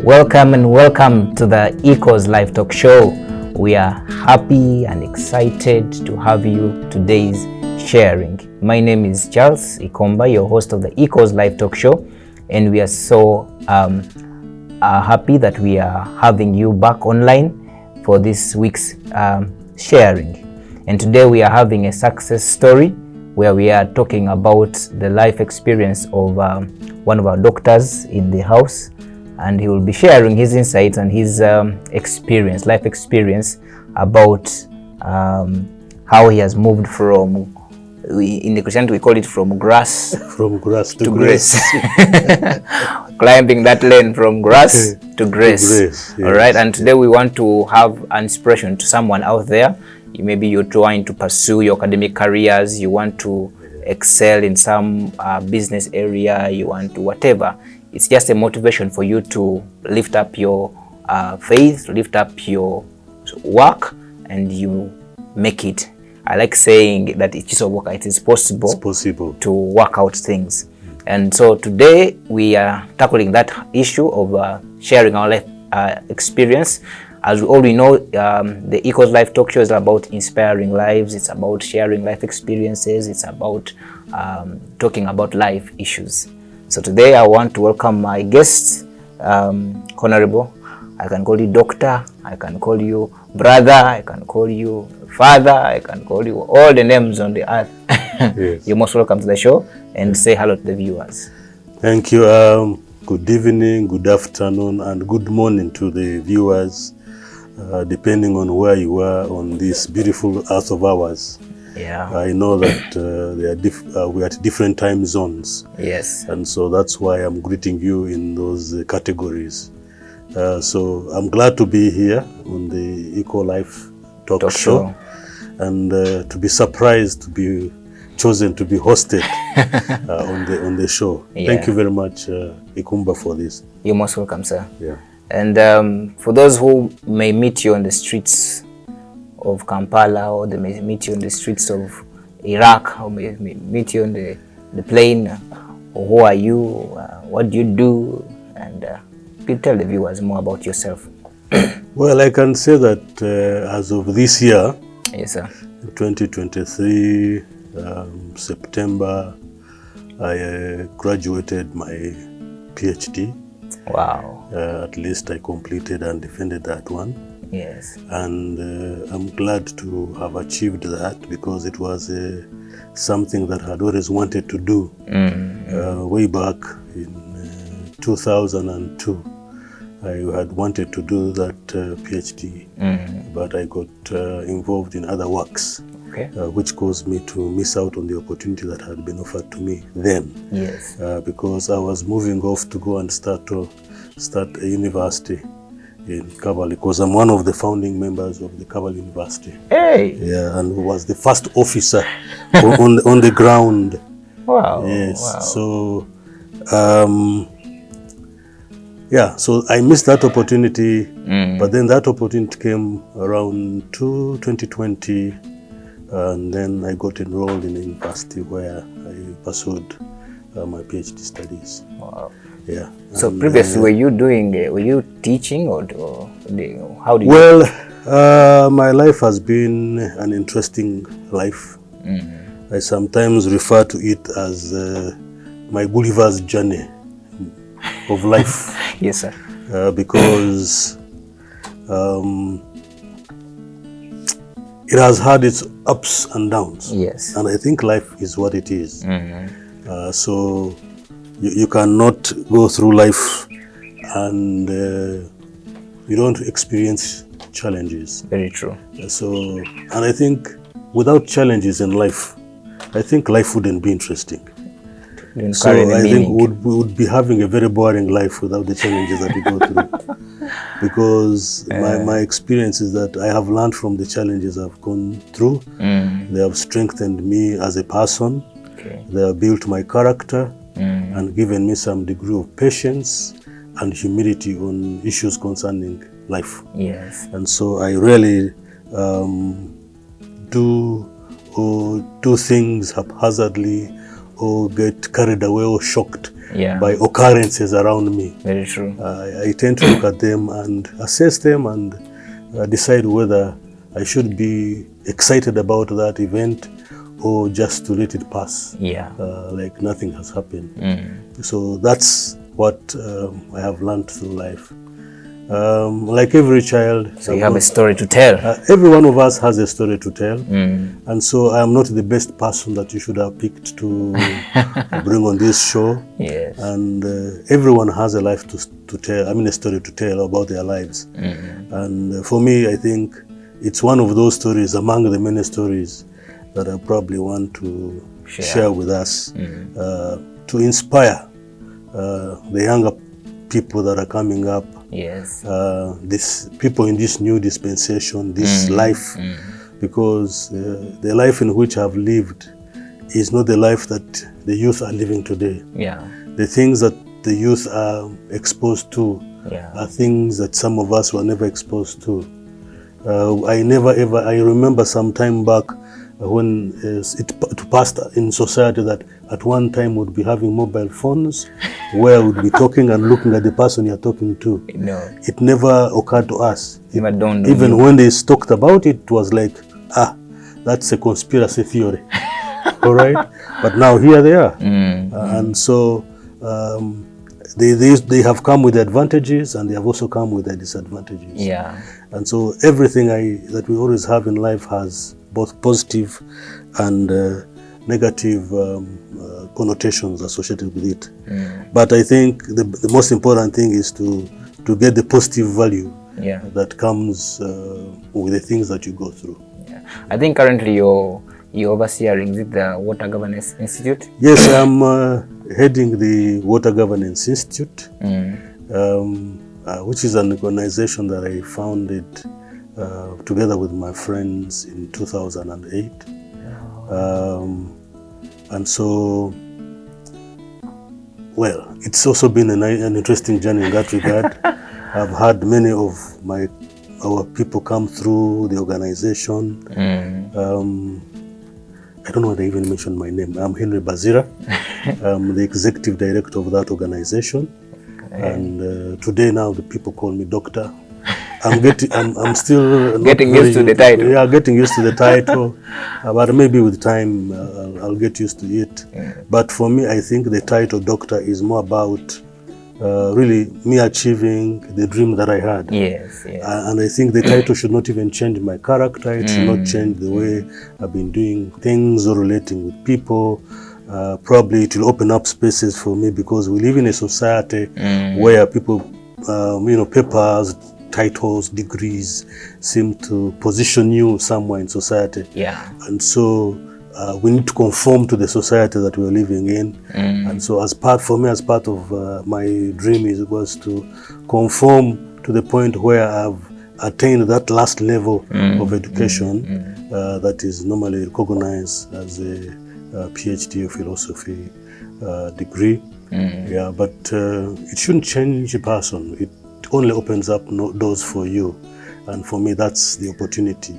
Welcome and welcome to the Echoes Live Talk Show. We are happy and excited to have you today's sharing. My name is Charles Ikomba, your host of the Echoes Live Talk Show, and we are so happy that we are having you back online for this week's sharing. And today we are having a success story where we are talking about the life experience of one of our doctors in the house, and he will be sharing his insights and his life experience about how he has moved from, in the Christianity we call it from grass to grace. Climbing that lane from grass to grace. Yes. All right, and today we want to have an inspiration to someone out there. Maybe you're trying to pursue your academic careers, you want to excel in some business area, you want to whatever. It's just a motivation for you to lift up your faith, lift up your work, and you make it. I like saying that it is possible to work out things. And so today we are tackling that issue of sharing our life experience. As we already know, the Echoes Life Talk Show is about inspiring lives. It's about sharing life experiences. It's about talking about life issues. So today I want to welcome my guest, Honorable. I can call you doctor, I can call you brother, I can call you father, I can call you all the names on the earth. Yes. You're most welcome to the show, and say hello to the viewers. Thank you. Good evening, good afternoon, and good morning to the viewers, depending on where you are on this beautiful earth of ours. Yeah, I know that we're at different time zones. Yes, and so that's why I'm greeting you in those categories. So I'm glad to be here on the Echo Life Talk Show, and to be surprised to be chosen to be hosted on the show. Yeah. Thank you very much, Ikumba, for this. You're most welcome, sir. Yeah. And for those who may meet you on the streets of Kampala, or they may meet you on the streets of Iraq, or may meet you on the plane, or who are you, what do you do, and please tell the viewers more about yourself. Well, I can say that as of this year, yes, sir, 2023, September, I graduated my PhD. Wow. At least I completed and defended that one. Yes. And I'm glad to have achieved that, because it was something that I had always wanted to do. Way back in 2002. I had wanted to do that PhD, but I got involved in other works, which caused me to miss out on the opportunity that had been offered to me then. Yes. Because I was moving off to go and start a university in Kabale, because I'm one of the founding members of the Kabale University. Hey! Yeah, and was the first officer on the ground. Wow. Yes. Wow. So, yeah, so I missed that opportunity, but then that opportunity came around 2020, and then I got enrolled in a university where I pursued my PhD studies. Wow. Yeah. So previously, were you teaching, or how did you? Well, my life has been an interesting life. I sometimes refer to it as my Gulliver's journey of life. Yes, sir. Because it has had its ups and downs. Yes. And I think life is what it is. So you cannot go through life and you don't experience challenges. Very true. So, and I think without challenges in life, I think life wouldn't be interesting. So I think we would be having a very boring life without the challenges that we go through. Because my experience is that I have learned from the challenges I've gone through. They have strengthened me as a person. They have built my character and given me some degree of patience and humility on issues concerning life. Yes. And so I really do things haphazardly or get carried away or shocked by occurrences around me. Very true. I tend to look at them and assess them and decide whether I should be excited about that event or just to let it pass, like nothing has happened. So that's what I have learned through life. Like every child, so you have a story to tell. Every one of us has a story to tell, and so I am not the best person that you should have picked to bring on this show. Yes. And everyone has a life to tell. I mean, a story to tell about their lives. And for me, I think it's one of those stories among the many stories that I probably want to share with us, to inspire the younger people that are coming up. Yes. This people in this new dispensation, this life, because the life in which I've lived is not the life that the youth are living today. Yeah. The things that the youth are exposed to are things that some of us were never exposed to. I remember some time back when it passed in society that at one time would be having mobile phones where we'd be talking and looking at the person you're talking to. No. It never occurred to us. Even when they talked about it, it was like, that's a conspiracy theory. All right? But now here they are. And so they have come with the advantages and they have also come with the disadvantages. Yeah. And so everything that we always have in life has both positive and negative connotations associated with it. But I think the most important thing is to get the positive value that comes with the things that you go through. Yeah. I think currently you're overseeing the Water Governance Institute. Yes, I'm heading the Water Governance Institute, which is an organization that I founded together with my friends in 2008. And so, well, it's also been an interesting journey in that regard. I've had many of our people come through the organization. I don't know whether I even mentioned my name. I'm Henry Bazira. I'm the executive director of that organization. And today now the people call me doctor. I'm still getting used to the title. Yeah, getting used to the title. But maybe with time I'll get used to it. But for me, I think the title doctor is more about really me achieving the dream that I had. Yes. And I think the title should not even change my character. It should not change the way I've been doing things or relating with people. Probably it will open up spaces for me because we live in a society where people, papers, titles, degrees seem to position you somewhere in society. Yeah. And so we need to conform to the society that we're living in. And so as part of my dream was to conform to the point where I've attained that last level of education that is normally recognized as a PhD of philosophy degree. Yeah, but it shouldn't change a person. It only opens up doors for you. And for me, that's the opportunity.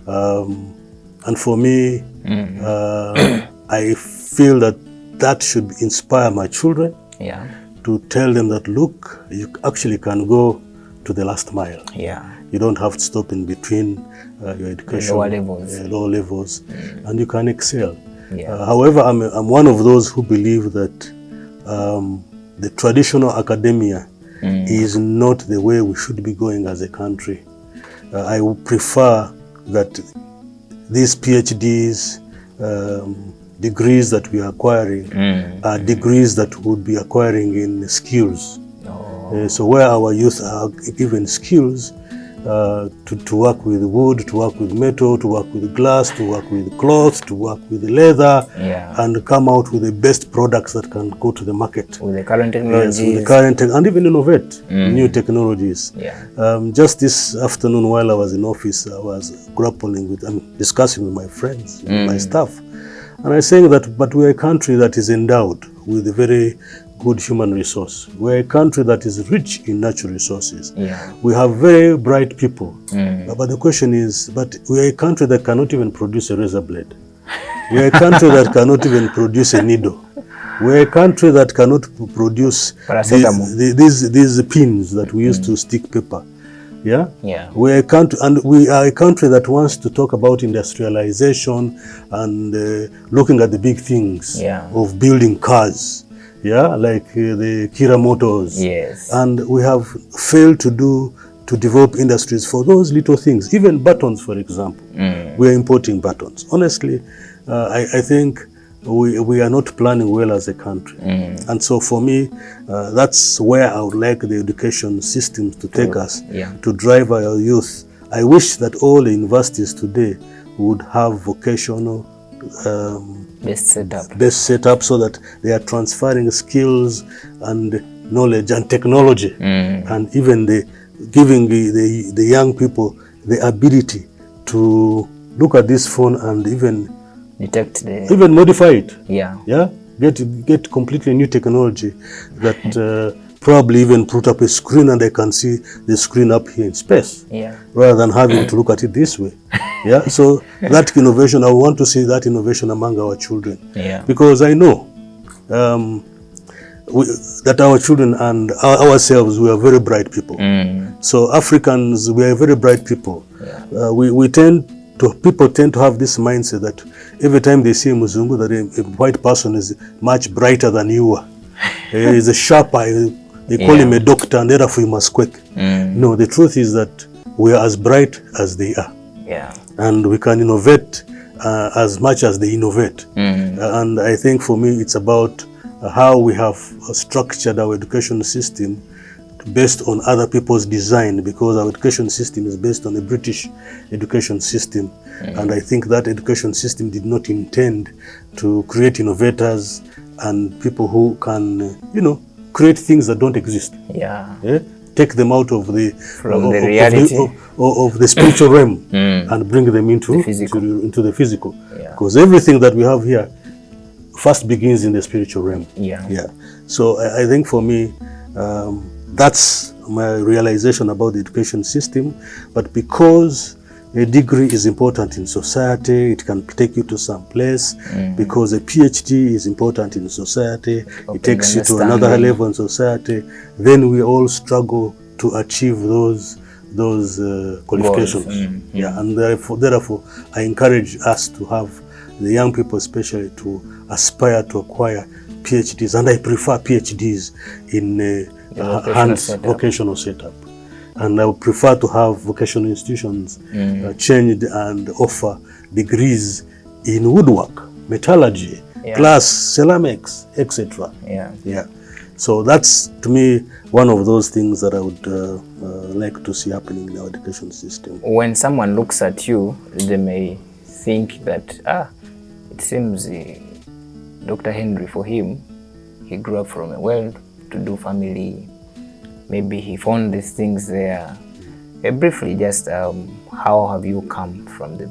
And for me, I feel that should inspire my children to tell them that, look, you actually can go to the last mile. Yeah. You don't have to stop in between your education, lower levels, and you can excel. Yeah. However, I'm one of those who believe that the traditional academia is not the way we should be going as a country. I would prefer that these PhDs, degrees that we are acquiring, are degrees that we would be acquiring in skills. So where our youth are given skills to work with wood, to work with metal, to work with glass, to work with cloth, to work with leather, and come out with the best products that can go to the market. With the current technologies. Yes, with the current and even innovate new technologies. Just this afternoon while I was in office, I was discussing with my friends, my staff. And I saying that, but we're a country that is endowed with a very good human resource. We're a country that is rich in natural resources. We have very bright people. But the question is, but we're a country that cannot even produce a razor blade. We're a country that cannot even produce a needle. We're a country that cannot produce these pins that we use to stick paper. Yeah? Yeah. We're a country, and we are a country that wants to talk about industrialization and looking at the big things of building cars. Yeah, like the Kira Motors. Yes. And we have failed to develop industries for those little things. Even buttons, for example. We are importing buttons. Honestly, I think we are not planning well as a country. And so for me, that's where I would like the education systems to take us, to drive our youth. I wish that all the universities today would have vocational best setup so that they are transferring skills and knowledge and technology, and even giving the young people the ability to look at this phone and even detect even modify it. Yeah. Get completely new technology that probably even put up a screen and I can see the screen up here in space. Rather than having to look at it this way. So that innovation, I want to see that innovation among our children. Because I know that our children and ourselves, we are very bright people. So Africans, we are very bright people. People tend to have this mindset that every time they see a Muzungu, that a white person is much brighter than you are. He's a sharp eye. They call him a doctor, and therefore you must quake. No, the truth is that we are as bright as they are. And we can innovate as much as they innovate. And I think for me, it's about how we have structured our education system based on other people's design, because our education system is based on a British education system. And I think that education system did not intend to create innovators and people who can, create things that don't exist. Take them out of the reality of the spiritual realm and bring them into the physical. Because everything that we have here first begins in the spiritual realm. So I think for me, that's my realization about the education system. But because a degree is important in society, it can take you to some place. Because a PhD is important in society, it takes you to another level in society. Then we all struggle to achieve those qualifications. And therefore, I encourage us to have the young people especially to aspire to acquire PhDs, and I prefer PhDs in vocational setup. And I would prefer to have vocational institutions changed and offer degrees in woodwork, metallurgy, glass, ceramics, etc. So that's, to me, one of those things that I would like to see happening in our education system. When someone looks at you, they may think that, it seems Dr. Henry, for him, he grew up from a well-to-do family. Maybe he found these things there. Briefly, just how have you come from the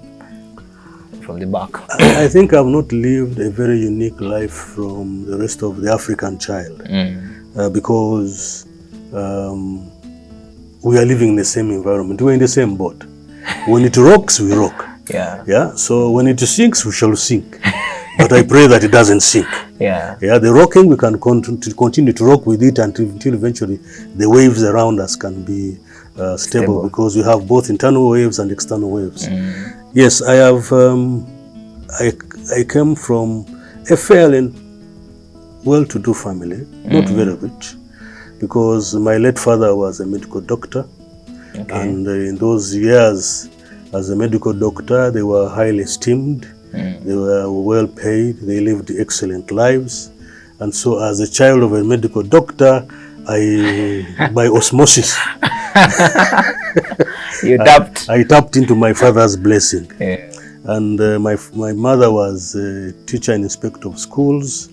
back? I think I've not lived a very unique life from the rest of the African child, because we are living in the same environment. We're in the same boat. When it rocks, we rock. So when it sinks, we shall sink. But I pray that it doesn't sink. The rocking, we can continue to rock with it until eventually the waves around us can be stable, because we have both internal waves and external waves. Yes, I have. I came from a fairly well-to-do family, not very rich, because my late father was a medical doctor, and in those years, as a medical doctor, they were highly esteemed. They were well paid, they lived excellent lives. And so as a child of a medical doctor, by osmosis, I tapped into my father's blessing. And my mother was a teacher and inspector of schools,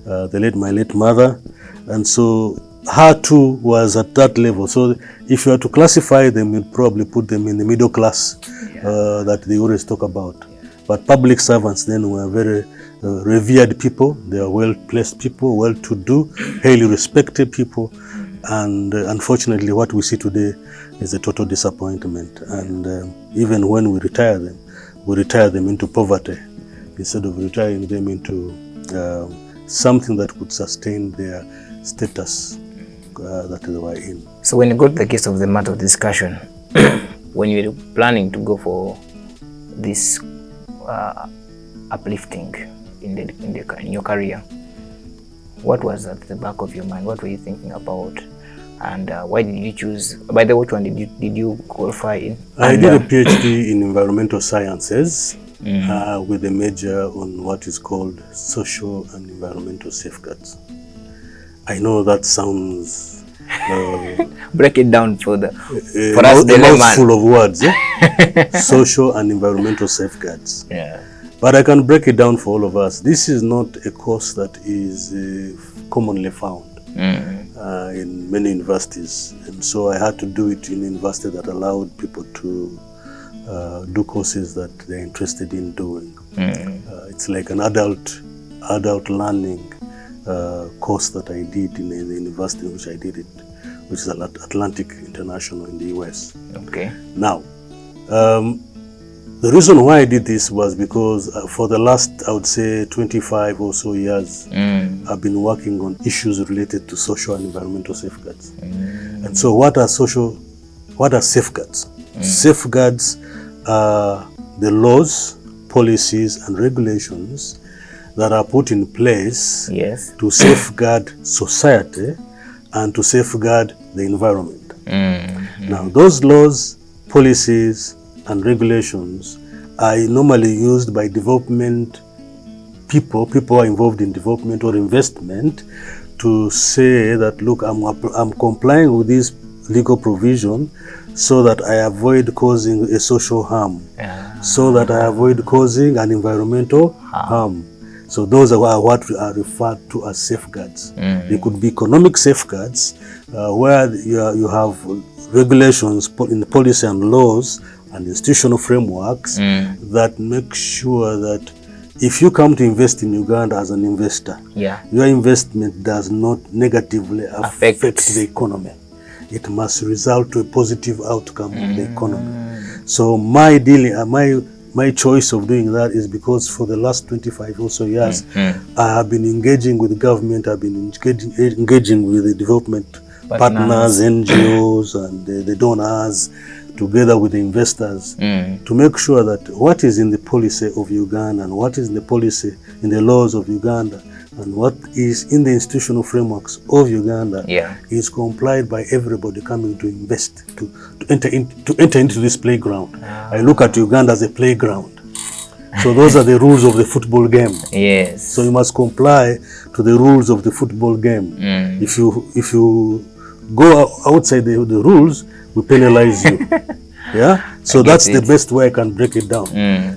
my late mother. And so her too was at that level. So if you were to classify them, you'd probably put them in the middle class that they always talk about. But public servants then were very revered people. They are well-placed people, well-to-do, highly respected people. And unfortunately, what we see today is a total disappointment. And even when we retire them into poverty instead of retiring them into something that could sustain their status that they were in. So when you got the case of the matter of discussion, when you were planning to go for this uplifting in your career, what was at the back of your mind? What were you thinking about? And why did you choose? By the way, which one did you qualify in? I did a PhD in environmental sciences with a major on what is called social and environmental safeguards. I know that sounds break it down further for us, a mouthful of words. Social and environmental safeguards. Yeah. But I can break it down for all of us. This is not a course that is commonly found in many universities, and so I had to do it in a university that allowed people to do courses that they're interested in doing. It's like an adult learning course that I did in the university in which I did it, which is Atlantic International in the US. Okay. Now, the reason why I did this was because for the last, I would say, 25 or so years, I've been working on issues related to social and environmental safeguards. And so what are safeguards? Safeguards are the laws, policies, and regulations that are put in place to safeguard society and to safeguard the environment. Now, those laws, policies, and regulations are normally used by development people who are involved in development or investment to say that, look, I'm complying with this legal provision so that I avoid causing a social harm, so that I avoid causing an environmental harm. So those are what are referred to as safeguards. They could be economic safeguards, where you have regulations in policy and laws and institutional frameworks that make sure that if you come to invest in Uganda as an investor, your investment does not negatively affect the economy. It must result to a positive outcome of the economy. So my choice of doing that is because for the last 25 or so years, I have been engaging with the government, I've been engaging with the development partners, NGOs, and the donors, together with the investors, to make sure that what is in the policy of Uganda and what is in the policy in the laws of Uganda and what is in the institutional frameworks of Uganda is complied by everybody coming to invest, to enter into this playground. I look at Uganda as a playground. So those are the rules of the football game. Yes. So you must comply to the rules of the football game. If you go outside the rules, we penalize you. So that's the best way I can break it down.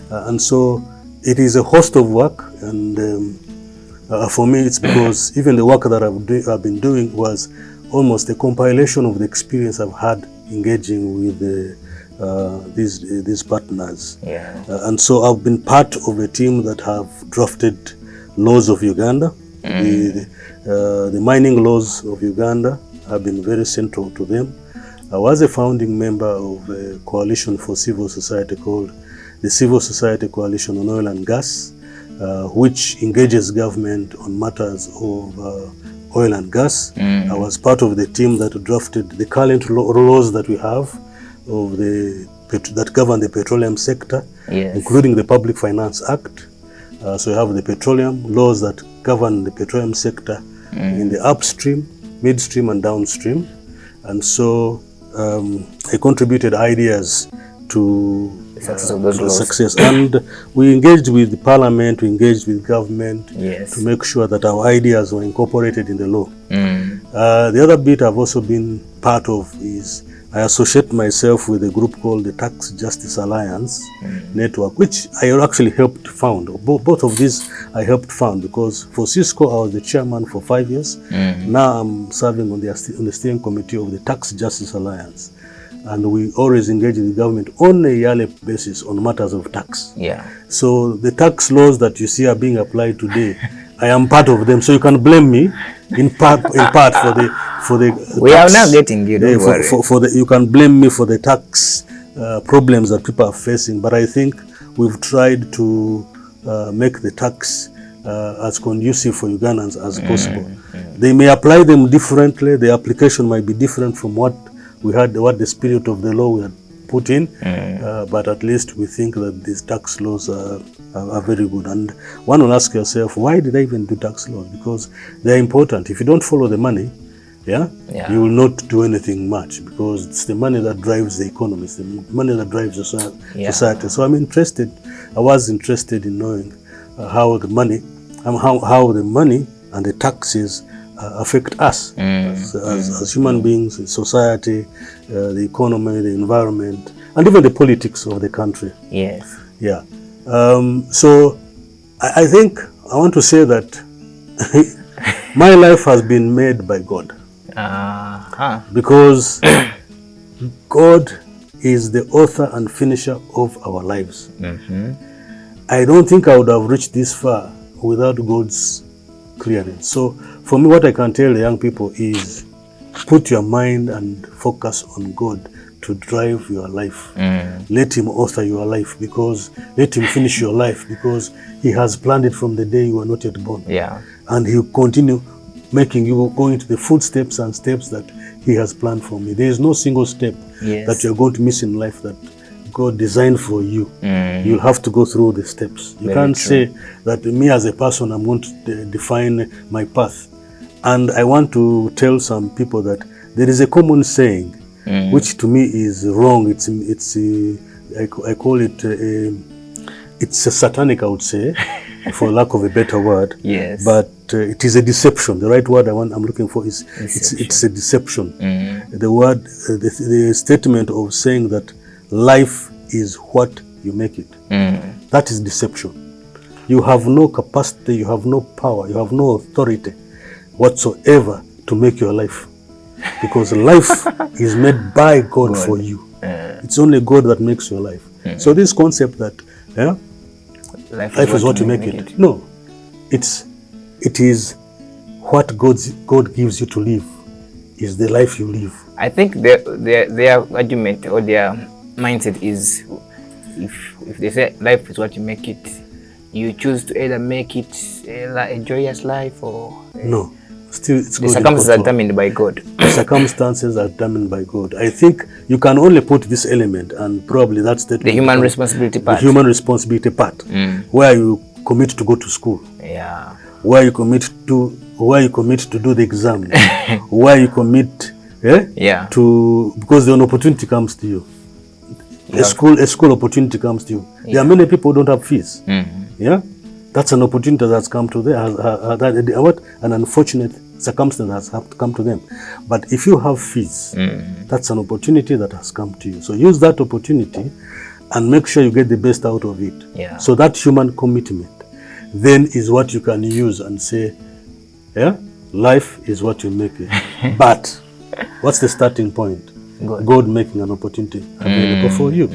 And so it is a host of work, and for me it's because even the work that I've been doing was almost a compilation of the experience I've had engaging with these partners. And so I've been part of a team that have drafted laws of Uganda. The mining laws of Uganda have been very central to them. I was a founding member of a coalition for civil society called the Civil Society Coalition on Oil and Gas, which engages government on matters of oil and gas. I was part of the team that drafted the current laws that we have of that govern the petroleum sector, including the Public Finance Act. So we have the petroleum laws that govern the petroleum sector in the upstream, midstream, and downstream. And so I contributed ideas to the success of those laws. Success. And we engaged with the parliament, we engaged with government to make sure that our ideas were incorporated in the law. The other bit I've also been part of is I associate myself with a group called the Tax Justice Alliance Network, which I actually helped found. Both of these I helped found because for Cisco I was the chairman for 5 years. Now I'm serving on the steering committee of the Tax Justice Alliance. And we always engage with the government on a yearly basis on matters of tax. So the tax laws that you see are being applied today, I am part of them. So you can blame me in part for the we tax. are now getting you, don't worry. You can blame me for the tax problems that people are facing, but I think we've tried to make the tax as conducive for Ugandans as possible. They may apply them differently. The application might be different from what the spirit of the law we had put in, but at least we think that these tax laws are very good. And one will ask yourself, why did I even do tax laws? Because they're important. If you don't follow the money, you will not do anything much, because it's the money that drives the economy, it's the money that drives society. So I was interested in knowing how the money and the taxes affect us as human beings, in society, the economy, the environment, and even the politics of the country. Yes. Yeah. So I think I want to say that my life has been made by God. Because God is the author and finisher of our lives. I don't think I would have reached this far without God's clearance. So for me, what I can tell the young people is put your mind and focus on God to drive your life. Let him author your life, because let him finish your life, because he has planned it from the day you were not yet born. And he'll continue making you go into the footsteps and steps that he has planned for me. There is no single step that you're going to miss in life that God designed for you. You'll have to go through the steps. You can't say that me as a person, I'm going to define my path. And I want to tell some people that there is a common saying, which to me is wrong. I call it, it's a satanic, I would say, for lack of a better word. But it is a deception. The right word I'm looking for is it's a deception. The word, the statement of saying that life is what you make it. That is deception. You have no capacity, you have no power, you have no authority whatsoever to make your life. Because life is made by God for you. It's only God that makes your life. So this concept that life is what you make it. No, it is what God gives you to live, is the life you live. I think their argument or their mindset is, if they say life is what you make it, you choose to either make it a joyous life or no. Still, it's the circumstances are determined by God. The circumstances are determined by God. I think you can only put this element, and probably that's the human responsibility part. The human responsibility part, where you commit to go to school. Where you commit to do the exam. Where you commit to, because an opportunity comes to you. A school opportunity comes to you. There are many people who don't have fees. That's an opportunity that's come to them. An unfortunate circumstance has come to them. But if you have fees, that's an opportunity that has come to you. So use that opportunity and make sure you get the best out of it. So that human commitment then is what you can use and say, life is what you make it. But what's the starting point? God making an opportunity available for you.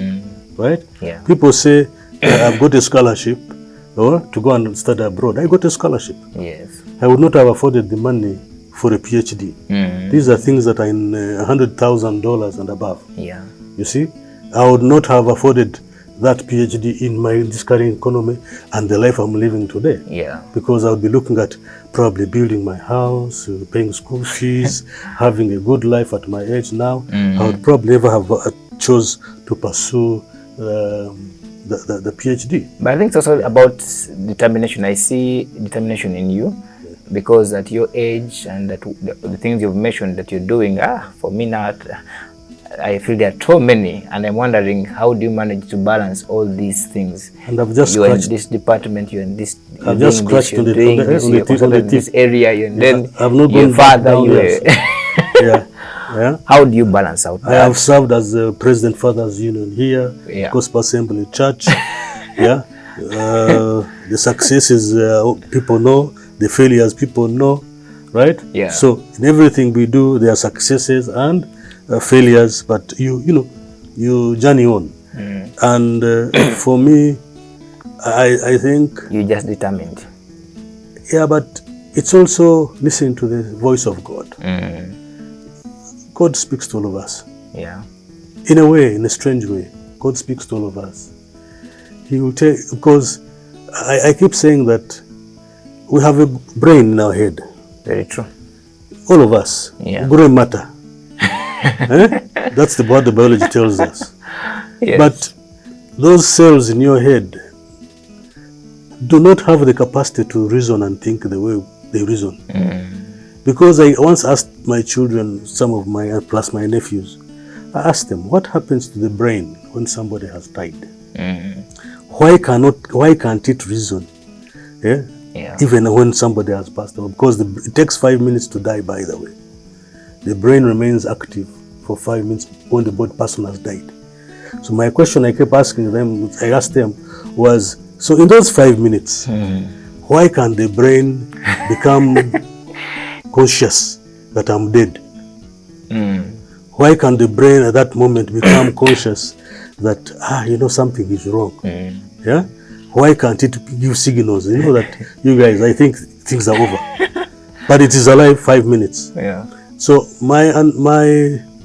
Right? People say, I've got a scholarship, or to go and study abroad. I got a scholarship. I would not have afforded the money for a PhD. These are things that are in $100,000 and above. You see, I would not have afforded that PhD in this current economy and the life I'm living today. Because I would be looking at probably building my house, paying school fees, having a good life at my age now. I would probably never have chose to pursue the PhD. But I think it's also about determination. I see determination in you, because at your age and that the things you've mentioned that you're doing, for me now, I feel there are so many, and I'm wondering, how do you manage to balance all these things? And I've just you're in this department, you're in this. I've just scratched on this area, and then I've not your gone father. How do you balance out that? I have served as the President Fathers Union here, Gospel Assembly Church. The successes people know, the failures people know, right? So in everything we do, there are successes and failures, but you journey on. And for me, I think you're just determined. But it's also listening to the voice of God. God speaks to all of us. In a way, in a strange way, God speaks to all of us. He will tell, because I keep saying that we have a brain in our head. Very true. All of us. Yeah. Gray matter. That's what the biology tells us. Yes. But those cells in your head do not have the capacity to reason and think the way they reason. Because I once asked my children, some of my, plus my nephews, I asked them, what happens to the brain when somebody has died? Why can't it reason? Yeah? Yeah. Even when somebody has passed away? Because it takes 5 minutes to die, by the way. The brain remains active for 5 minutes when the person has died. So my question I kept asking them, I asked them was, so in those 5 minutes, why can't the brain become conscious that I'm dead? Why can't the brain at that moment become conscious that, something is wrong? Yeah? Why can't it give signals? You know that, you guys, I think things are over. But it is alive 5 minutes. Yeah. So my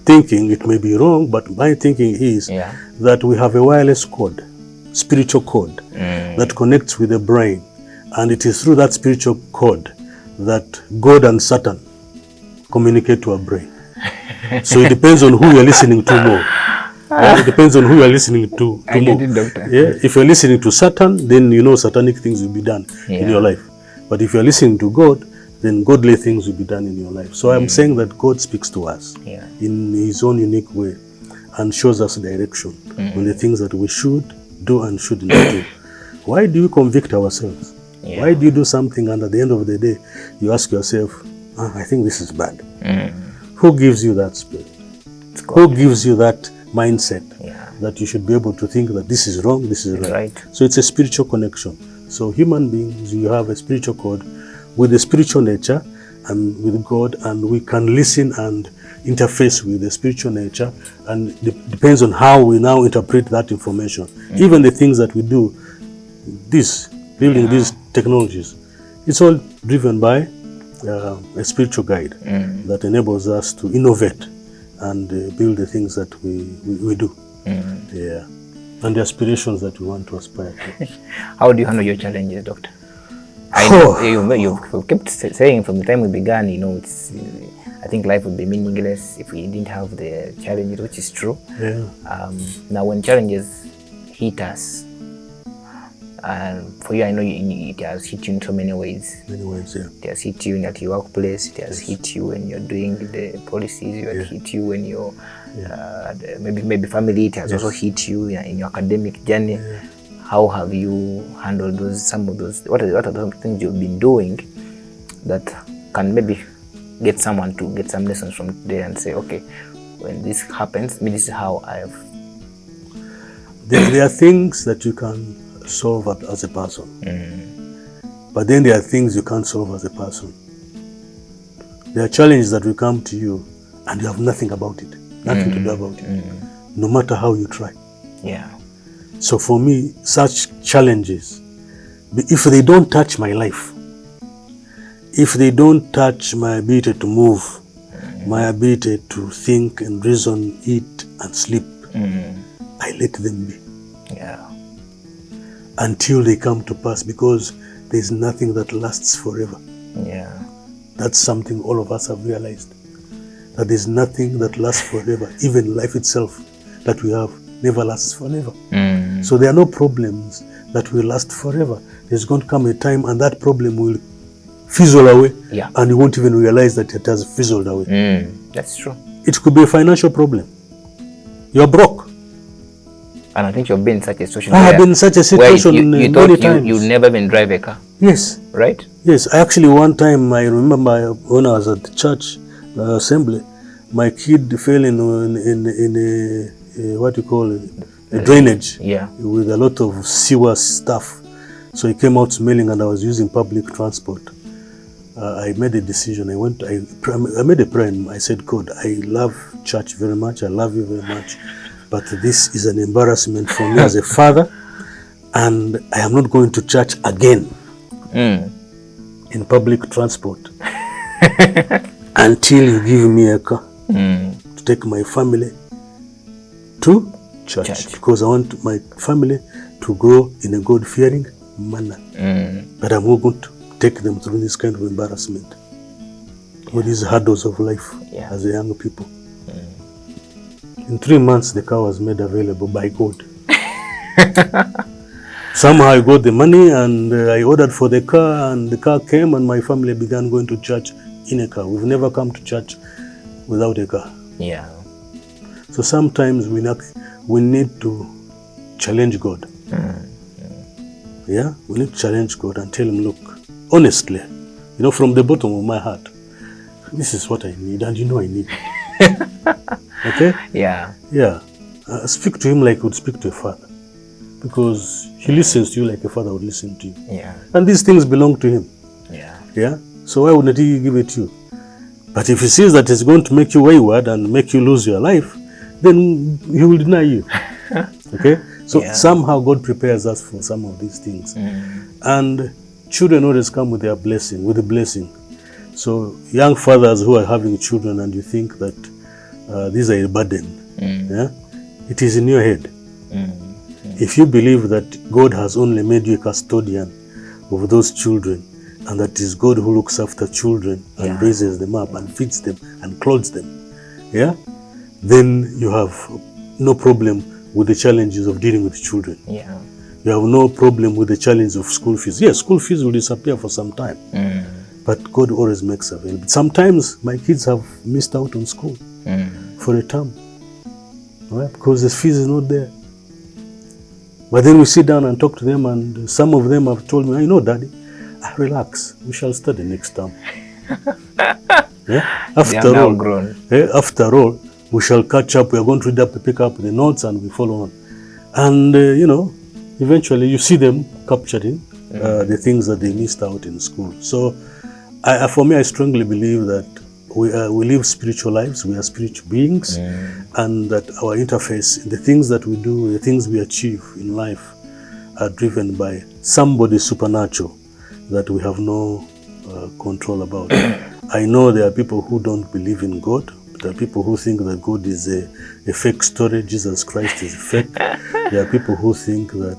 thinking, it may be wrong, but my thinking is that we have a wireless cord, spiritual cord, that connects with the brain. And it is through that spiritual cord that God and Satan communicate to our brain. So it depends on who you're listening to more. Yeah, it depends on who you're listening to I more. get it, doctor. Yeah? If you're listening to Satan, then you know satanic things will be done in your life. But if you're listening to God, then godly things will be done in your life. So I'm saying that God speaks to us in his own unique way and shows us direction on the things that we should do and should not do. Why do you convict ourselves? Why do you do something and at the end of the day you ask yourself, I think this is bad? Who gives you that spirit? Who gives you that mindset that you should be able to think that this is wrong, this is right? So it's a spiritual connection. So human beings, you have a spiritual cord with the spiritual nature and with God, and we can listen and interface with the spiritual nature, and it depends on how we now interpret that information. Even the things that we do, building these technologies, it's all driven by a spiritual guide that enables us to innovate and build the things that we do. Yeah, and the aspirations that we want to aspire to. How do you handle your challenges, Doctor? I know you kept saying from the time we began, I think life would be meaningless if we didn't have the challenges, which is true. Yeah. Now, when challenges hit us, for you, I know it has hit you in so many ways. Many ways, yeah. It has hit you at your workplace. It has hit you when you're doing the policies. It has hit you when you're maybe family. It has also hit you in your academic journey. How have you handled some of those? What are the things you've been doing that can maybe get someone to get some lessons from today and say, okay, when this happens, this is how I have. There are things that you can solve as a person, but then there are things you can't solve as a person. There are challenges that will come to you and you have nothing about it, nothing to do about it, no matter how you try. Yeah. So for me, such challenges, if they don't touch my life, if they don't touch my ability to move, my ability to think and reason, eat and sleep, I let them be. Yeah. Until they come to pass, because there's nothing that lasts forever. Yeah. That's something all of us have realized, that there's nothing that lasts forever. Even life itself that we have never lasts forever. So there are no problems that will last forever. There's going to come a time and that problem will fizzle away, and you won't even realize that it has fizzled away. That's true. It could be a financial problem. You're broke. And I think you've been in such a situation. I have been in such a situation you many times. You'd never even drive a car. Yes. Right? Yes. Actually, one time I remember when I was at the church assembly, my kid fell in a what you call it, a drainage. Yeah. With a lot of sewer stuff. So he came out smelling, and I was using public transport. I made a decision. I made a prayer, and I said, God, I love church very much. I love you very much. But this is an embarrassment for me as a father, and I am not going to church again in public transport until you give me a car to take my family to church, because I want my family to grow in a God-fearing manner. But I'm not going to take them through this kind of embarrassment, with these hurdles of life as a young people. In 3 months, the car was made available by God. Somehow I got the money and I ordered for the car, and the car came, and my family began going to church in a car. We've never come to church without a car. Yeah. So sometimes we need to challenge God. Yeah, we need to challenge God and tell him, look, honestly, from the bottom of my heart, this is what I need, and I need it. Okay? Yeah. Yeah. Speak to him like you would speak to a father, because he listens to you like a father would listen to you. Yeah. And these things belong to him. Yeah. Yeah. So why wouldn't he give it to you? But if he sees that it's going to make you wayward and make you lose your life, then he will deny you. Okay? So somehow God prepares us for some of these things. And children always come with a blessing. So young fathers who are having children and you think that these are a burden, it is in your head. If you believe that God has only made you a custodian of those children, and that is God who looks after children and raises them up and feeds them and clothes them, then you have no problem with the challenges of dealing with children. Yeah. You have no problem with the challenge of school fees. Yes, school fees will disappear for some time, but God always makes available. Sometimes my kids have missed out on school for a term, because the fees is not there. But then we sit down and talk to them, and some of them have told me, Daddy, relax, we shall study next term. After all, we shall catch up. We are going to pick up the notes, and we follow on. And, eventually you see them capturing the things that they missed out in school. So, for me, I strongly believe that we live spiritual lives. We are spiritual beings, and that our interface, the things that we do, the things we achieve in life, are driven by somebody supernatural that we have no control about. I know there are people who don't believe in God. There are people who think that God is a fake story. Jesus Christ is fake. There are people who think that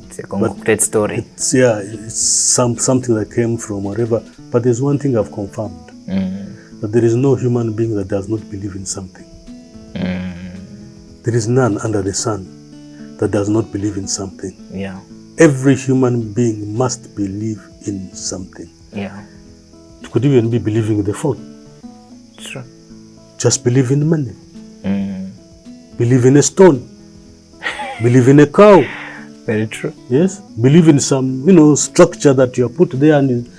it's a concocted story. It's something that came from wherever. But there's one thing I've confirmed, that there is no human being that does not believe in something. There is none under the sun that does not believe in something. Yeah. Every human being must believe in something. Yeah. It could even be believing in the phone. True. Just believe in money. Believe in a stone. Believe in a cow. Very true. Yes. Believe in some, structure that you have put there, and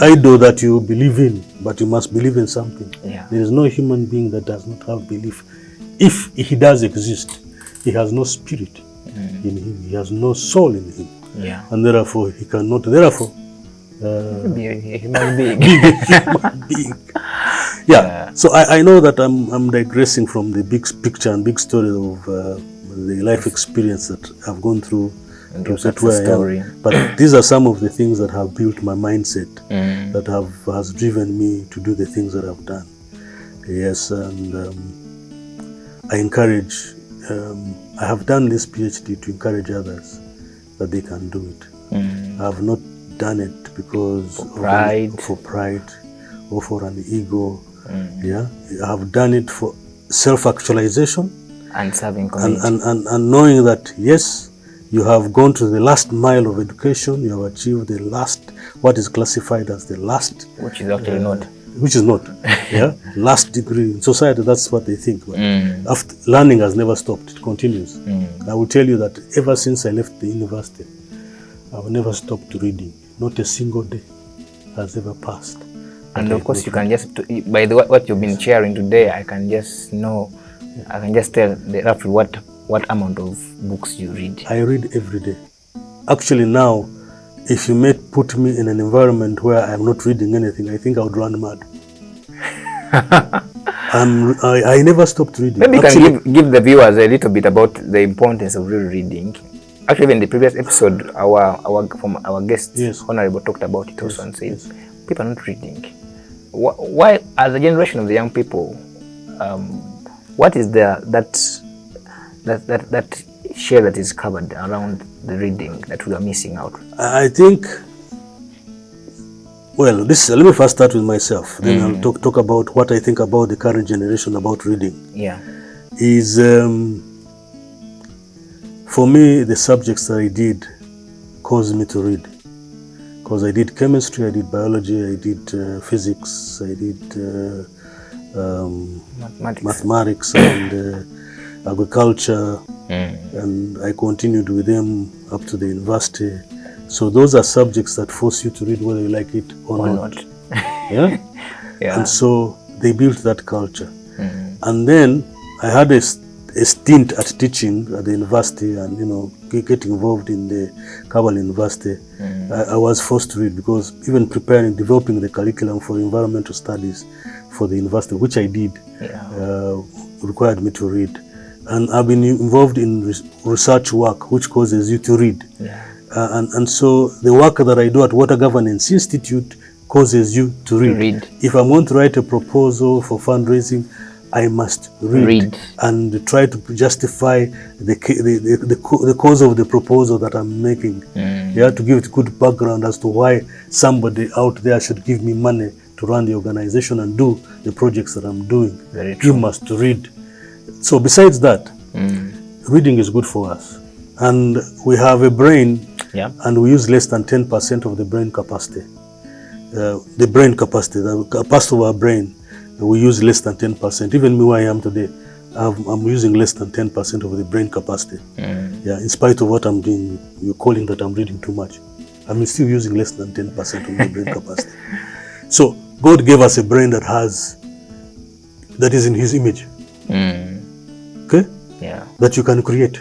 idol that you believe in, but you must believe in something. Yeah. There is no human being that does not have belief. If he does exist, he has no spirit in him. He has no soul in him. Yeah. And therefore, he cannot, be a human being. Be a human being. Yeah. So I know that I'm digressing from the big picture and big story of the life experience that I've gone through to get where I am. But these are some of the things that have built my mindset, that has driven me to do the things that I've done. Yes, and I encourage. I have done this PhD to encourage others that they can do it. I have not done it because for pride or for an ego. Yeah, I have done it for self-actualization and serving community, and knowing that yes, you have gone to the last mile of education. You have achieved the last, what is classified as the last, which is actually not. Which is not. Yeah, last degree in society. That's what they think. But after, learning has never stopped. It continues. I will tell you that ever since I left the university, I've never stopped reading. Not a single day has ever passed. And of course, you can just, by the what you've been sharing today, I can just know, I can just tell roughly what amount of books you read. I read every day. Actually now, if you may put me in an environment where I'm not reading anything, I think I would run mad. I never stopped reading. Maybe you can give the viewers a little bit about the importance of reading. Actually, in the previous episode, our guest, Honorable, talked about it also and said, people are not reading. Why, as a generation of the young people, what is there that share that is covered around the reading that we are missing out? I think, well, let me first start with myself. Then I'll talk about what I think about the current generation about reading. Yeah. Is for me, the subjects that I did caused me to read. Because I did chemistry, I did biology, I did physics, I did mathematics and agriculture, and I continued with them up to the university. So those are subjects that force you to read whether you like it or not. Yeah? Yeah. And so they built that culture. And then I had a stint at teaching at the university, and getting involved in the Kabbalah University. I was forced to read, because even developing the curriculum for environmental studies for the university, which I did, required me to read. And I've been involved in research work, which causes you to read. And so the work that I do at Water Governance Institute causes you to read. If I'm going to write a proposal for fundraising, I must read and try to justify the cause of the proposal that I'm making. To give it good background as to why somebody out there should give me money to run the organization and do the projects that I'm doing. Very true. You must read. So besides that, reading is good for us. And we have a brain, and we use less than 10% of the brain capacity. The capacity of our brain, we use less than 10%. Even me, where I am today, I'm using less than 10% of the brain capacity. In spite of what I'm doing, you're calling that I'm reading too much. I'm still using less than 10% of the brain capacity. So God gave us a brain that is in His image. Okay? Yeah. That you can create.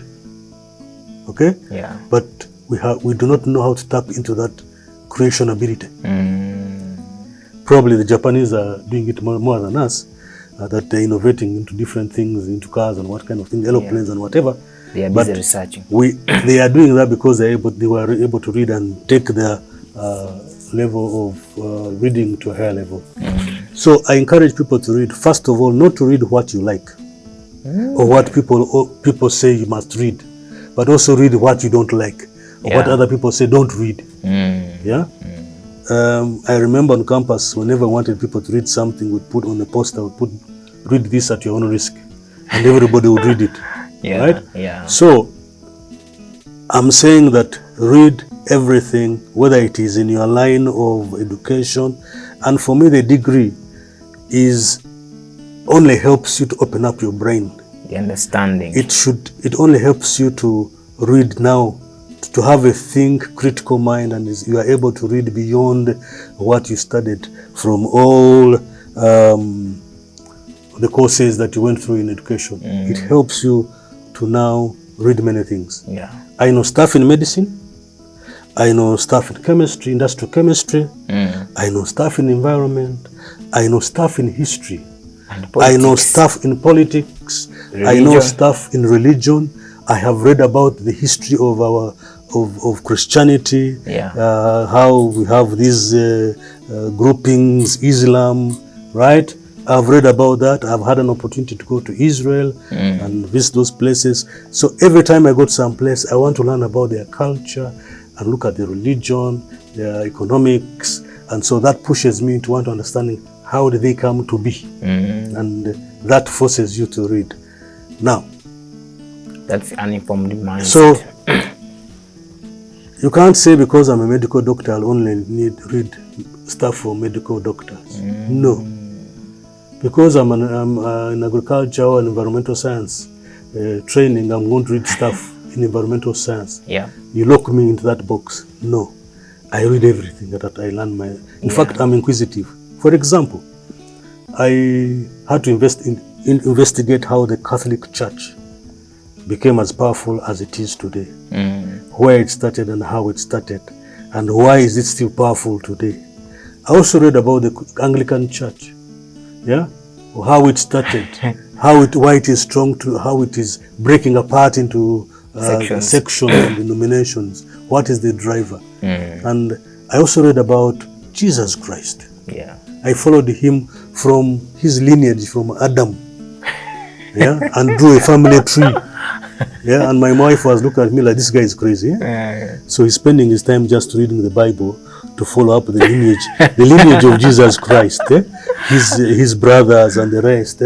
Okay? Yeah. But we do not know how to tap into that creation ability. Probably the Japanese are doing it more than us, that they're innovating into different things, into cars and what kind of things, aeroplanes and whatever. They are busy researching. They are doing that because they were able to read and take their level of reading to a higher level. So I encourage people to read. First of all, not to read what you like or what people say you must read, but also read what you don't like or what other people say don't read. I remember on campus, whenever I wanted people to read something, we'd put on a poster, read this at your own risk, and everybody would read it. Right? So I'm saying that read everything, whether it is in your line of education, and for me the degree only helps you to open up your brain. The understanding. It only helps you to read now, to have a critical mind, and you are able to read beyond what you studied from all the courses that you went through in education. It helps you to now read many things. I know stuff in medicine. I know stuff in chemistry, industrial chemistry. I know stuff in environment. I know stuff in history. I know stuff in politics. Religion. I know stuff in religion. I have read about the history of of Christianity, how we have these groupings, Islam, right? I've read about that. I've had an opportunity to go to Israel and visit those places. So every time I go to some place, I want to learn about their culture and look at their religion, their economics. And so that pushes me to want to understanding how did they come to be. And that forces you to read. Now, that's uninformed mindset. So you can't say because I'm a medical doctor, I'll only read stuff for medical doctors. No. Because I'm in agriculture or environmental science training, I'm going to read stuff in environmental science. You lock me into that box. No. I read everything that I learn. In fact, I'm inquisitive. For example, I had to investigate how the Catholic Church became as powerful as it is today. Where it started and how it started, and why is it still powerful today. I also read about the Anglican Church, how it started, why it is strong, how it is breaking apart into sections and denominations. What is the driver? And I also read about Jesus Christ. I followed him from his lineage, from Adam, and drew a family tree. Yeah, and my wife was looking at me like, this guy is crazy. So he's spending his time just reading the Bible to follow up the lineage of Jesus Christ, his brothers and the rest.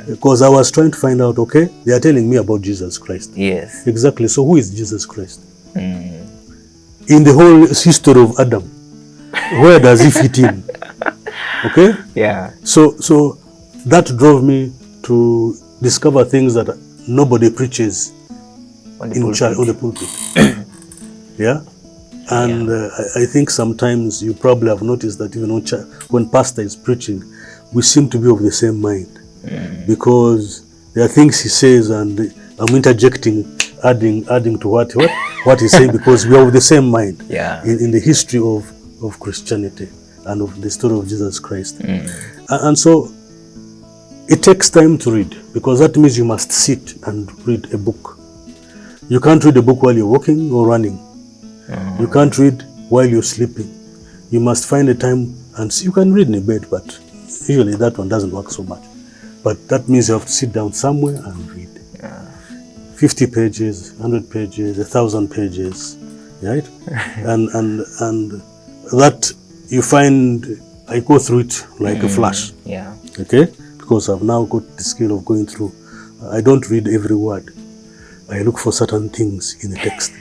Because I was trying to find out, okay, they are telling me about Jesus Christ. Yes. Exactly. So who is Jesus Christ? In the whole history of Adam, where does he fit in? Okay? Yeah. So that drove me to discover things that nobody preaches on the pulpit. Yeah? And I think sometimes you probably have noticed that even when pastor is preaching, we seem to be of the same mind. Because there are things he says and I'm interjecting, adding to what he's saying, because we are of the same mind in the history of Christianity and of the story of Jesus Christ. And so it takes time to read, because that means you must sit and read a book. You can't read a book while you're walking or running. You can't read while you're sleeping. You must find a time, and you can read in a bed, but usually that one doesn't work so much. But that means you have to sit down somewhere and read. 50 pages, 100 pages, 1,000 pages, right? and that you find, I go through it like a flash. Yeah. Okay? Because I've now got the skill of going through. I don't read every word. I look for certain things in the text.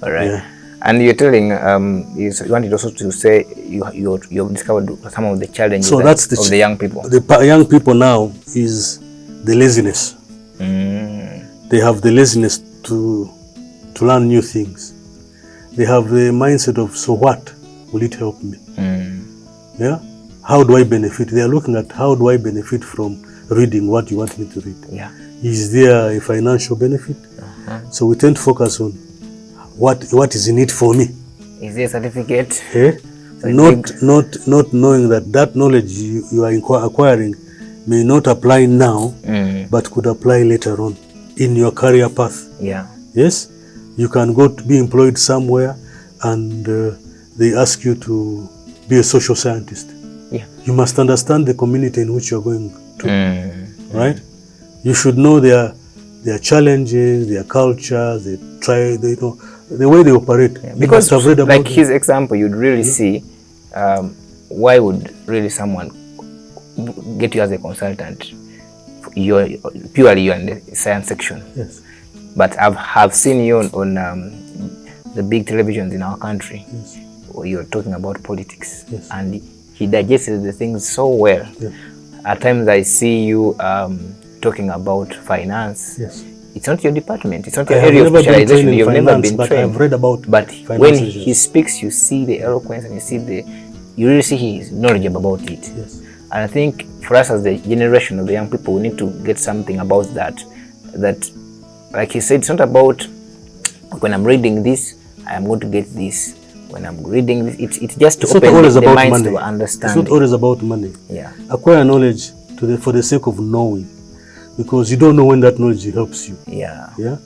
All right. Yeah. And you're telling, you wanted also to say you've discovered some of the challenges of the young people. The young people now is the laziness. They have the laziness to learn new things. They have the mindset of, so what will it help me? Yeah? How do I benefit? They are looking at, how do I benefit from reading what you want me to read? Yeah. Is there a financial benefit? So we tend to focus on what is in it for me. Is there a certificate? Not knowing that knowledge you are acquiring may not apply now, but could apply later on in your career path. Yeah. Yes? You can go to be employed somewhere and they ask you to be a social scientist. Yeah. You must understand the community in which you're going to. Right? You should know their challenges, their cultures, the way they operate. Yeah. Because like his example, you'd really see why would really someone get you as a consultant? You're in the science section. Yes. But I've seen you on the big televisions in our country. Yes. Where you're talking about politics. Yes. And he digested the things so well. Yeah. At times I see you talking about finance. Yes. It's not your department. It's not your area of specialization. You've never been trained. I've read about. But when he speaks, you see the eloquence and you really see he's knowledgeable about it. Yes. And I think for us as the generation of the young people, we need to get something about that. That, like he said, it's not about when I'm reading this, I'm going to get this. When I'm reading this, it's just to open the minds to understand. It's not always about money. Yeah. Acquire knowledge for the sake of knowing, because you don't know when that knowledge helps you. Yeah. Yeah.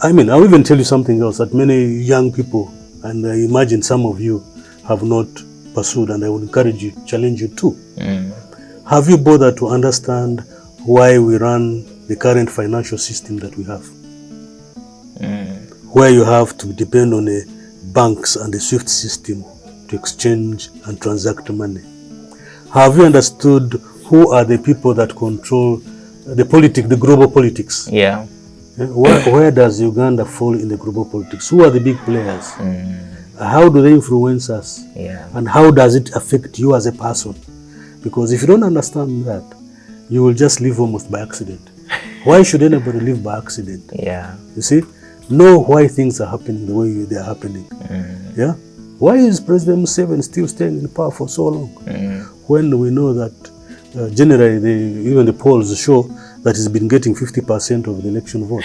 I mean, I'll even tell you something else that many young people, and I imagine some of you, have not pursued, and I would encourage you, challenge you too. Have you bothered to understand why we run the current financial system that we have? Where you have to depend on the banks and the SWIFT system to exchange and transact money. Have you understood who are the people that control the global politics? Yeah. Where does Uganda fall in the global politics? Who are the big players? How do they influence us? Yeah. And how does it affect you as a person? Because if you don't understand that, you will just live almost by accident. Why should anybody live by accident? Yeah. You see? Know why things are happening the way they are happening. Yeah? Why is President Museveni still staying in power for so long? When we know that generally even the polls show that he's been getting 50% of the election vote.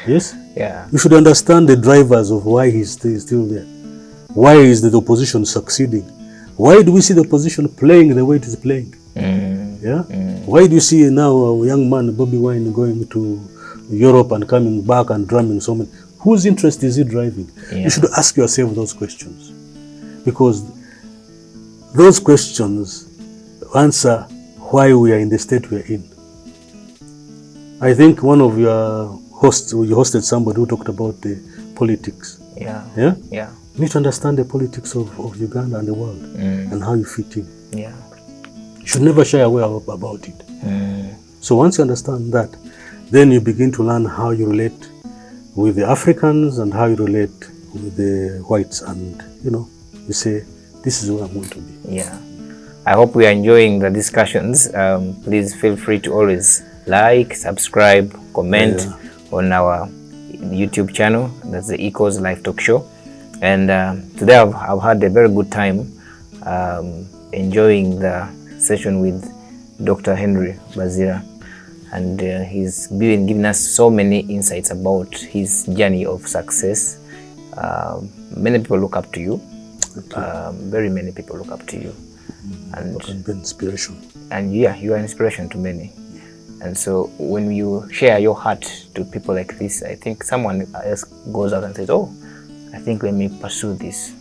Yes? Yeah. You should understand the drivers of why he's still there. Why is the opposition succeeding? Why do we see the opposition playing the way it is playing? Yeah? Why do you see now a young man, Bobby Wine, going to Europe and coming back and drumming so many? Whose interest is he driving? Yeah. You should ask yourself those questions. Because those questions answer why we are in the state we are in. I think one of your hosts, you hosted somebody who talked about the politics. Yeah. Yeah? Yeah. You need to understand the politics of Uganda and the world and how you fit in. Yeah. You should never shy away about it. So once you understand that, then you begin to learn how you relate with the Africans and how you relate with the whites, and you say, this is where I'm going to be. Yeah. I hope we are enjoying the discussions. Please feel free to always like, subscribe, comment on our YouTube channel. That's the Echoes Live Talk Show. And today I've had a very good time enjoying the session with Dr. Henry Bazira. And he's been giving us so many insights about his journey of success. Many people look up to you. Very many people look up to you. And can be inspiration. And yeah, you are inspiration to many. And so when you share your heart to people like this, I think someone else goes out and says, oh, I think let me pursue this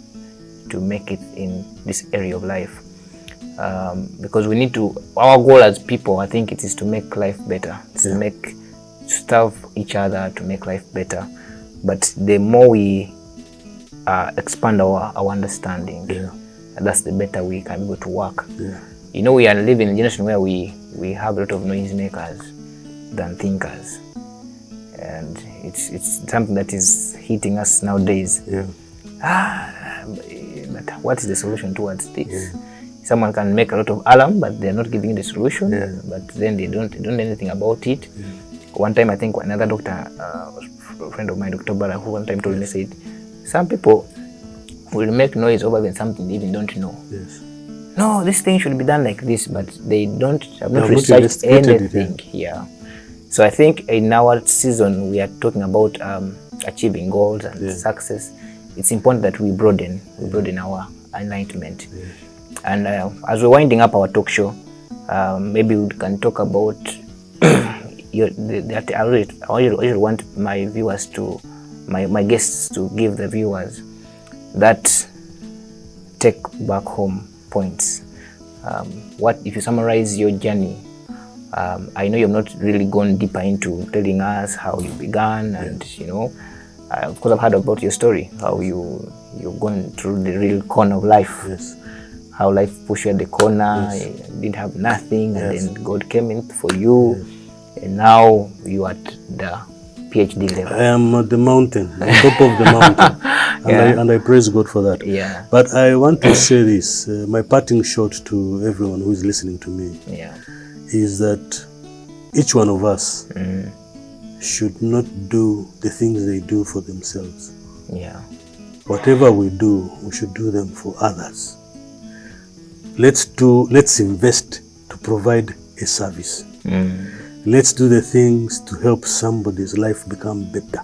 to make it in this area of life. Because we need to, our goal as people, I think it is to make life better. It's to serve each other, to make life better. But the more we expand our understanding, that's the better we can be able to work. We are living in a generation where we have a lot of noisemakers than thinkers, and it's something that is hitting us nowadays. But what is the solution towards this? Someone can make a lot of alarm, but they're not giving the solution. But then they don't know anything about it. One time, I think another doctor, a friend of mine, Dr. Bara, who one time told me, said, some people will make noise over even something they even don't know. No, this thing should be done like this, but they have not researched anything. So I think in our season, we are talking about achieving goals and success. It's important that we broaden our enlightenment. And as we're winding up our talk show, maybe we can talk about I really want my viewers to, my guests to give the viewers that take back home points. What if you summarize your journey? I know you've not really gone deeper into telling us how you began, and of course I've heard about your story, how you've gone through the real corner of life. How life pushed you at the corner, you didn't have nothing, and then God came in for you, and now you are at the PhD level. I am at the mountain, on top of the mountain, and I praise God for that. But I want to share this, my parting shot to everyone who is listening to me, is that each one of us should not do the things they do for themselves. Whatever we do, we should do them for others. Let's invest to provide a service. Let's do the things to help somebody's life become better.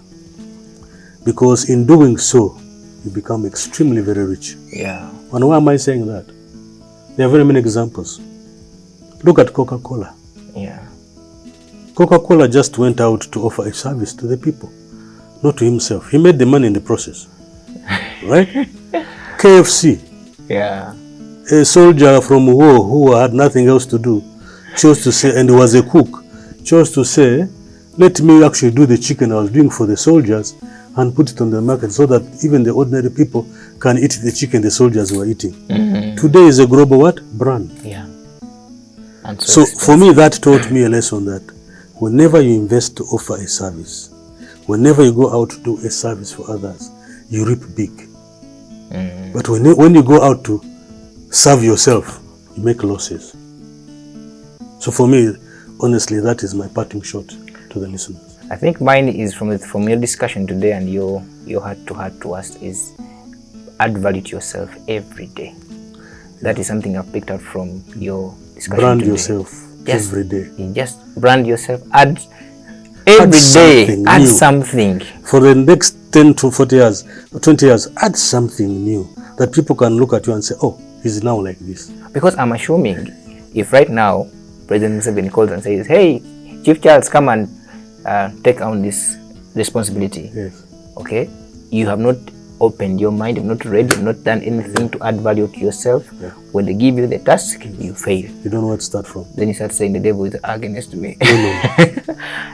Because in doing so, you become extremely very rich. And why am I saying that? There are very many examples. Look at Coca-Cola. Coca-Cola just went out to offer a service to the people, not to himself. He made the money in the process. Right? KFC. A soldier from war who had nothing else to do chose to say, and he was a cook, chose to say, let me actually do the chicken I was doing for the soldiers and put it on the market so that even the ordinary people can eat the chicken the soldiers were eating. Today is a global what? Brand. And so for me, that taught me a lesson that whenever you invest to offer a service, whenever you go out to do a service for others, you reap big. But when you go out to serve yourself, you make losses. So for me, honestly, that is my parting shot to the listeners. I think mine is from your discussion today, and your heart to us is add value to yourself every day. That is something I've picked up from your discussion brand today. Yourself every day. You just brand yourself. Add every day. Add something. For the next 10 to 40 years, or 20 years, add something new that people can look at you and say, oh, he's now like this. Because I'm assuming if right now President Museveni calls and says, hey, Chief Charles, come and take on this responsibility. Okay? You have not opened your mind, you've not read, you've not done anything to add value to yourself. When they give you the task, you fail. You don't know where to start from. Then you start saying the devil is against me. No.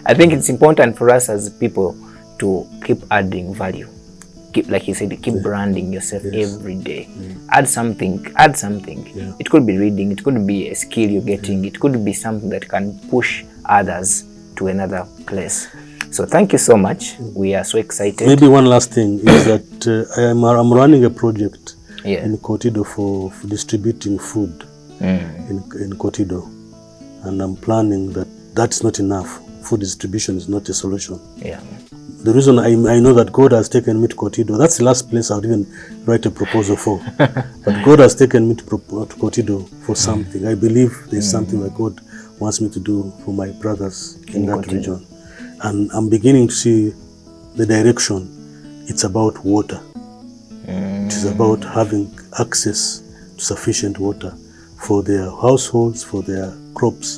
I think it's important for us as people to keep adding value. Keep, like you said, keep branding yourself every day. Add something. Yeah. It could be reading, it could be a skill you're getting, it could be something that can push others to another place. So thank you so much. We are so excited. Maybe one last thing is that I'm running a project in Kotido for distributing food in Kotido, and I'm planning that that's not enough. Food distribution is not a solution. Yeah. The reason I know that God has taken me to Kotido, that's the last place I would even write a proposal for. But God has taken me to Kotido for something. I believe there's something that God wants me to do for my brothers in that region. And I'm beginning to see the direction. It's about water. It is about having access to sufficient water for their households, for their crops,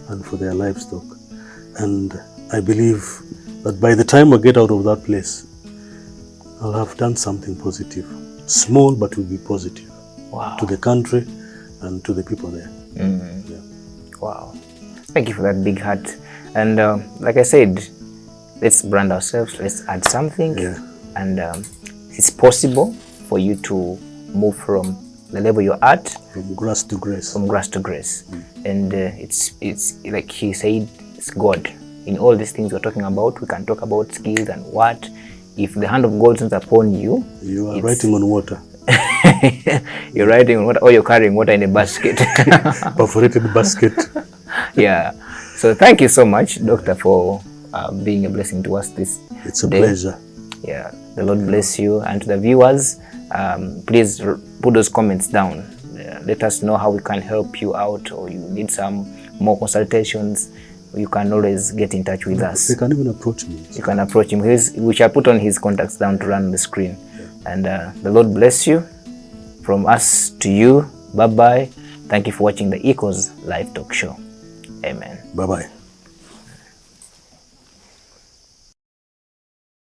and for their livestock. And I believe that by the time I get out of that place, I'll have done something positive. Small, but will be positive. Wow. To the country and to the people there. Yeah. Wow. Thank you for that big heart. And like I said, let's brand ourselves, let's add something. Yeah. And it's possible for you to move from the level you're at. From grass to grace. From grass to grace. And it's like he said, it's God. In all these things we're talking about, we can talk about skills and what. If the hand of God is upon you, you are writing on water. You're writing on water, or you're carrying water in a basket. Perforated basket. Yeah. So thank you so much, Doctor, for being a blessing to us this day. It's a pleasure. Yeah. The Lord bless you. And to the viewers, please put those comments down. Let us know how we can help you out, or you need some more consultations. You can always get in touch with us. You can even approach me. You can approach him. We shall put on his contacts down to run on the screen. Yeah. And the Lord bless you. From us to you, bye-bye. Thank you for watching the Echoes Live Talk Show. Amen. Bye-bye.